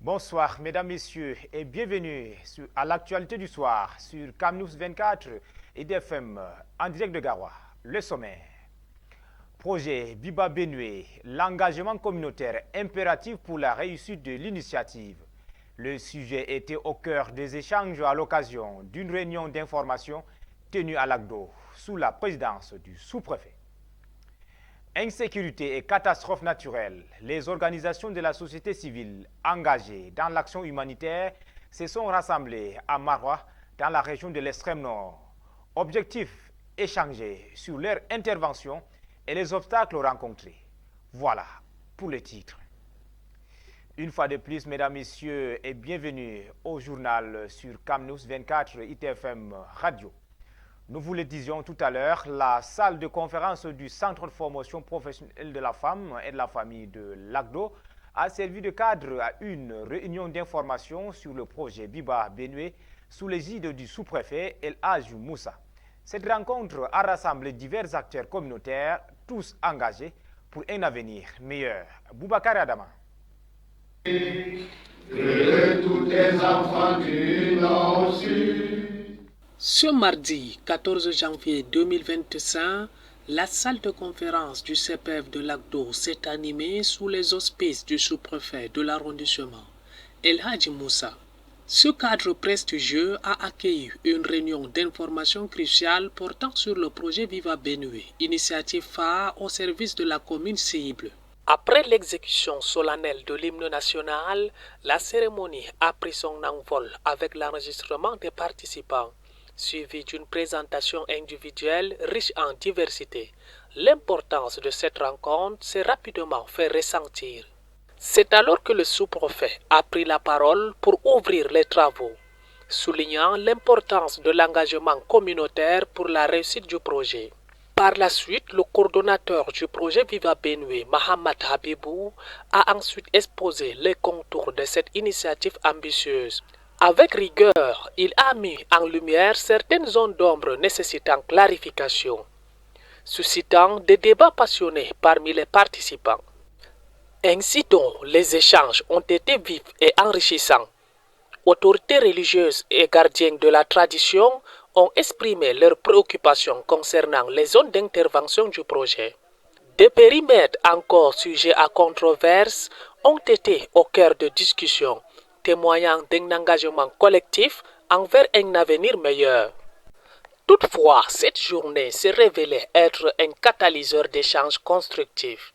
Bonsoir, mesdames, messieurs, et bienvenue à l'actualité du soir sur Camnews 24 et DFM en direct de Garoua. Le sommet. Projet Biba Benue, l'engagement communautaire impératif pour la réussite de l'initiative. Le sujet était au cœur des échanges à l'occasion d'une réunion d'information tenue à l'Agdo sous la présidence du sous-préfet. Insécurité et catastrophes naturelles, les organisations de la société civile engagées dans l'action humanitaire se sont rassemblées à Maroua, dans la région de l'extrême nord. Objectif, échanger sur leur intervention et les obstacles rencontrés. Voilà pour le titre. Une fois de plus, mesdames, messieurs, et bienvenue au journal sur Camnews 24 ITFM Radio. Nous vous le disions tout à l'heure, la salle de conférence du Centre de formation professionnelle de la femme et de la famille de l'Agdo a servi de cadre à une réunion d'information sur le projet Biba Benue sous l'égide du sous-préfet El Hadj Moussa. Cette rencontre a rassemblé divers acteurs communautaires, tous engagés pour un avenir meilleur. Boubacar Adama. Que tous tes enfants du Nord-Sud. Ce mardi 14 janvier 2025, la salle de conférence du CPF de l'Agdo s'est animée sous les auspices du sous-préfet de l'arrondissement, El Hadj Moussa. Ce cadre prestigieux a accueilli une réunion d'information cruciale portant sur le projet Biba Benue, initiative phare au service de la commune cible. Après l'exécution solennelle de l'hymne national, la cérémonie a pris son envol avec l'enregistrement des participants, suivi d'une présentation individuelle riche en diversité. L'importance de cette rencontre s'est rapidement fait ressentir. C'est alors que le sous-préfet a pris la parole pour ouvrir les travaux, soulignant l'importance de l'engagement communautaire pour la réussite du projet. Par la suite, le coordonnateur du projet Biba Benue, Mohamed Habibou, a ensuite exposé les contours de cette initiative ambitieuse. Avec rigueur, il a mis en lumière certaines zones d'ombre nécessitant clarification, suscitant des débats passionnés parmi les participants. Ainsi donc, les échanges ont été vifs et enrichissants. Autorités religieuses et gardiens de la tradition ont exprimé leurs préoccupations concernant les zones d'intervention du projet. Des périmètres encore sujets à controverse ont été au cœur de discussions, témoignant d'un engagement collectif envers un avenir meilleur. Toutefois, cette journée s'est révélée être un catalyseur d'échanges constructifs.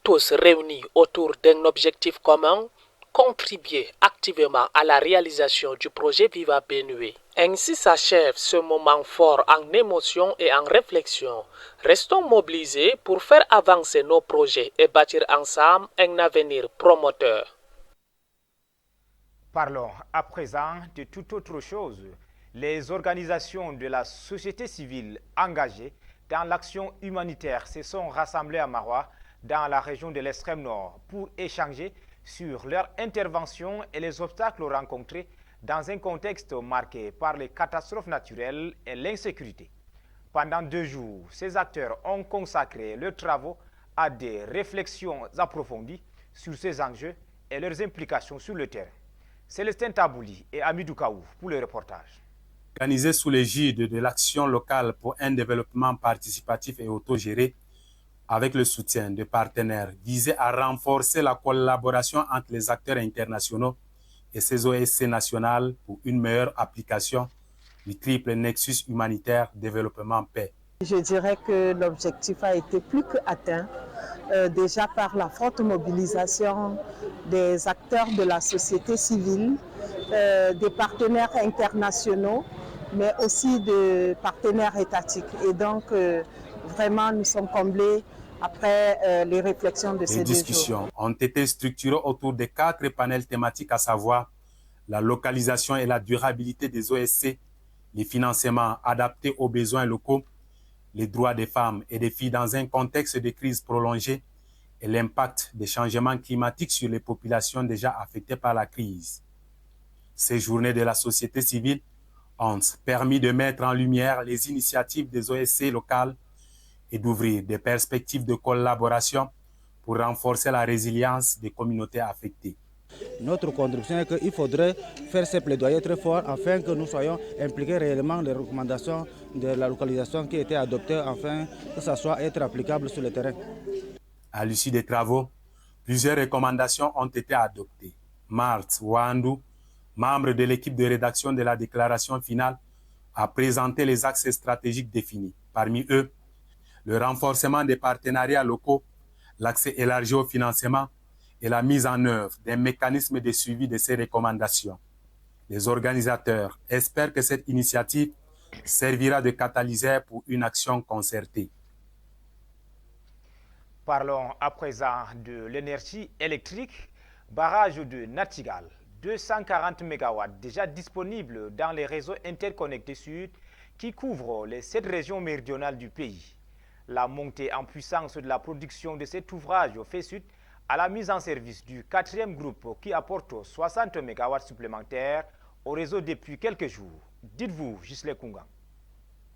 Tous réunis autour d'un objectif commun, contribuer activement à la réalisation du projet Biba Benue. Ainsi s'achève ce moment fort en émotion et en réflexion. Restons mobilisés pour faire avancer nos projets et bâtir ensemble un avenir promoteur. Parlons à présent de toute autre chose. Les organisations de la société civile engagées dans l'action humanitaire se sont rassemblées à Maroua, dans la région de l'extrême nord, pour échanger sur leur intervention et les obstacles rencontrés dans un contexte marqué par les catastrophes naturelles et l'insécurité. Pendant 2 jours, ces acteurs ont consacré leurs travaux à des réflexions approfondies sur ces enjeux et leurs implications sur le terrain. Célestin Tabouli et Amidou Kaouf pour le reportage. Organisé sous l'égide de l'action locale pour un développement participatif et autogéré, avec le soutien de partenaires, visait à renforcer la collaboration entre les acteurs internationaux et ces OSC nationales pour une meilleure application du triple nexus humanitaire développement-paix. Je dirais que l'objectif a été plus qu'atteint, déjà par la forte mobilisation des acteurs de la société civile, des partenaires internationaux, mais aussi de partenaires étatiques. Et donc, vraiment, nous sommes comblés après les réflexions de ces 2 jours. Les discussions ont été structurées autour de 4 panels thématiques, à savoir la localisation et la durabilité des OSC, les financements adaptés aux besoins locaux, les droits des femmes et des filles dans un contexte de crise prolongée et l'impact des changements climatiques sur les populations déjà affectées par la crise. Ces journées de la société civile ont permis de mettre en lumière les initiatives des OSC locales et d'ouvrir des perspectives de collaboration pour renforcer la résilience des communautés affectées. Notre contribution est qu'il faudrait faire ces plaidoyers très forts afin que nous soyons impliqués réellement dans les recommandations de la localisation qui a été adoptée afin que ça soit être applicable sur le terrain. À l'issue des travaux, plusieurs recommandations ont été adoptées. Marthe Wandou, membre de l'équipe de rédaction de la déclaration finale, a présenté les axes stratégiques définis. Parmi eux, le renforcement des partenariats locaux, l'accès élargi au financement et la mise en œuvre des mécanismes de suivi de ces recommandations. Les organisateurs espèrent que cette initiative servira de catalyseur pour une action concertée. Parlons à présent de l'énergie électrique. Barrage de Natigal, 240 MW déjà disponibles dans les réseaux interconnectés sud qui couvrent les 7 régions méridionales du pays. La montée en puissance de la production de cet ouvrage fait suite à la mise en service du 4e groupe qui apporte 60 MW supplémentaires au réseau depuis quelques jours. Dites-vous, Gisle Kunga.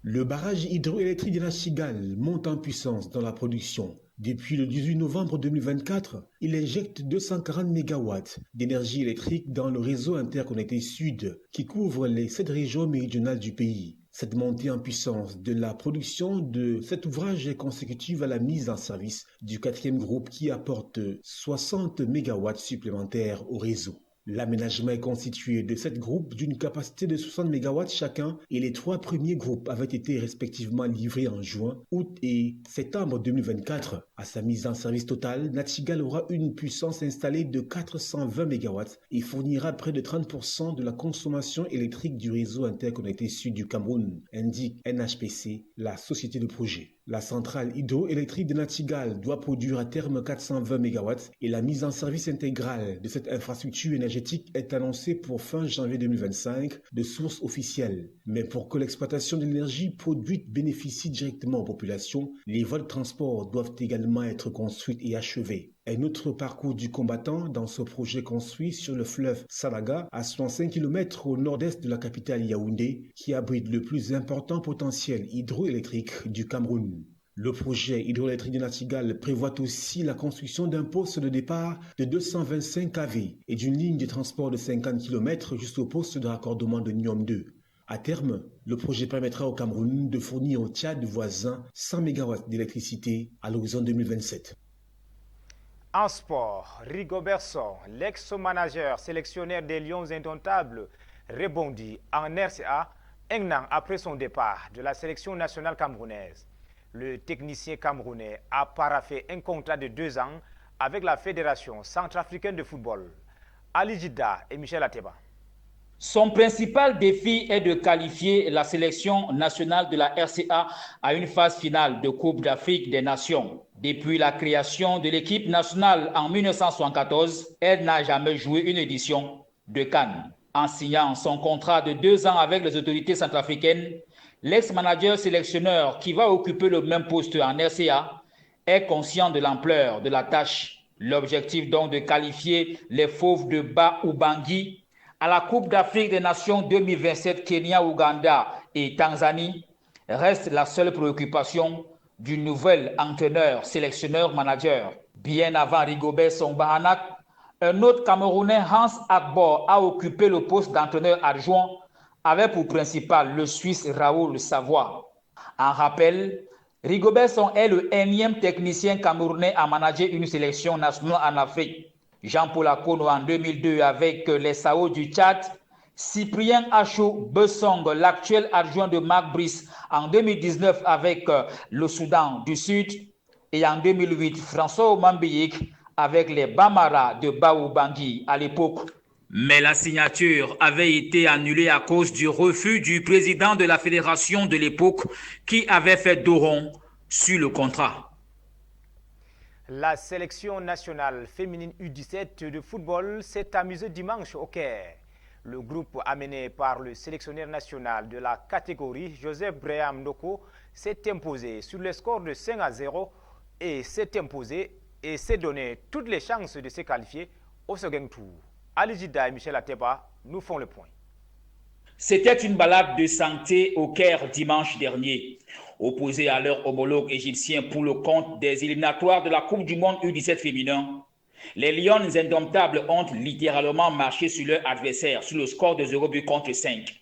Le barrage hydroélectrique de Natigal monte en puissance dans la production. Depuis le 18 novembre 2024, il injecte 240 MW d'énergie électrique dans le réseau interconnecté sud qui couvre les 7 régions méridionales du pays. Cette montée en puissance de la production de cet ouvrage est consécutive à la mise en service du 4e groupe qui apporte 60 MW supplémentaires au réseau. L'aménagement est constitué de 7 groupes d'une capacité de 60 MW chacun et les 3 premiers groupes avaient été respectivement livrés en juin, août et septembre 2024. À sa mise en service totale, Natigal aura une puissance installée de 420 MW et fournira près de 30% de la consommation électrique du réseau interconnecté sud du Cameroun, indique NHPC, la société de projet. La centrale hydroélectrique de Natigal doit produire à terme 420 MW et la mise en service intégrale de cette infrastructure énergétique est annoncée pour fin janvier 2025 de sources officielles. Mais pour que l'exploitation de l'énergie produite bénéficie directement aux populations, les voies de transport doivent également être construites et achevées. Un autre parcours du combattant dans ce projet construit sur le fleuve Salaga à 65 km au nord-est de la capitale Yaoundé qui abrite le plus important potentiel hydroélectrique du Cameroun. Le projet hydroélectrique de Natigal prévoit aussi la construction d'un poste de départ de 225 kV et d'une ligne de transport de 50 km jusqu'au poste de raccordement de Niom 2. À terme, le projet permettra au Cameroun de fournir au Tchad voisin 100 MW d'électricité à l'horizon 2027. En sport, Rigobert Song, l'ex-manager sélectionneur des Lions indomptables, rebondit en RCA un an après son départ de la sélection nationale camerounaise. Le technicien camerounais a paraphé un contrat de 2 ans avec la Fédération centrafricaine de football. Ali Jidda et Michel Ateba. Son principal défi est de qualifier la sélection nationale de la RCA à une phase finale de Coupe d'Afrique des Nations. Depuis la création de l'équipe nationale en 1974, elle n'a jamais joué une édition de CAN. En signant son contrat de 2 ans avec les autorités centrafricaines, l'ex-manager sélectionneur qui va occuper le même poste en RCA est conscient de l'ampleur de la tâche. L'objectif donc de qualifier les Fauves de Bas-Ubangi à la Coupe d'Afrique des Nations 2027 Kenya, Ouganda et Tanzanie reste la seule préoccupation du nouvel entraîneur, sélectionneur, manager. Bien avant Rigobert Song Bahanak, un autre Camerounais, Hans Akbor, a occupé le poste d'entraîneur adjoint avec pour principal le Suisse Raoul Savoie. En rappel, Rigobert Song est le énième technicien camerounais à manager une sélection nationale en Afrique. Jean-Paul Akono en 2002 avec les Sao du Tchad, Cyprien Achou Bessong, l'actuel adjoint de Marc Brice en 2019 avec le Soudan du Sud et en 2008 François Omambiyik avec les Bamara de Bas-Ubangi à l'époque. Mais la signature avait été annulée à cause du refus du président de la fédération de l'époque qui avait fait dos rond sur le contrat. La sélection nationale féminine U17 de football s'est amusée dimanche au Caire. Le groupe amené par le sélectionneur national de la catégorie, Joseph Braham Noko, s'est imposé sur le score de 5-0 et s'est donné toutes les chances de se qualifier au second tour. Ali Jida et Michel Ateba nous font le point. C'était une balade de santé au Caire dimanche dernier. Opposés à leur homologue égyptien pour le compte des éliminatoires de la Coupe du Monde U17 féminin, Les Lions indomptables ont littéralement marché sur leur adversaire sur le score de 0,5.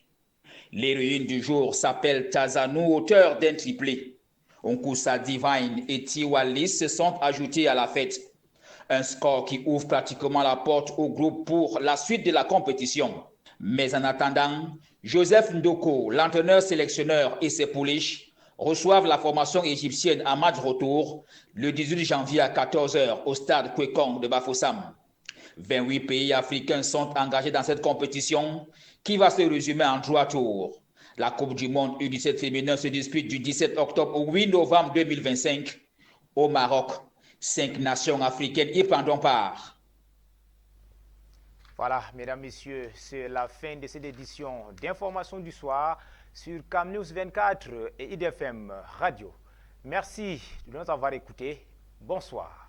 L'héroïne du jour s'appelle Tazanou, auteur d'un triplé. Onkusa Divine et Tiwalis se sont ajoutés à la fête. Un score qui ouvre pratiquement la porte au groupe pour la suite de la compétition. Mais en attendant, Joseph Ndoko, l'entraîneur-sélectionneur et ses pouliches reçoivent la formation égyptienne à match retour le 18 janvier à 14 h au stade Kwekong de Bafoussam. 28 pays africains sont engagés dans cette compétition qui va se résumer en 3 tours. La Coupe du Monde U17 féminin se dispute du 17 octobre au 8 novembre 2025 au Maroc. 5 nations africaines y prendront part. Voilà, mesdames, messieurs, c'est la fin de cette édition d'information du soir sur CAMnews 24 et IDFM Radio. Merci de nous avoir écoutés. Bonsoir.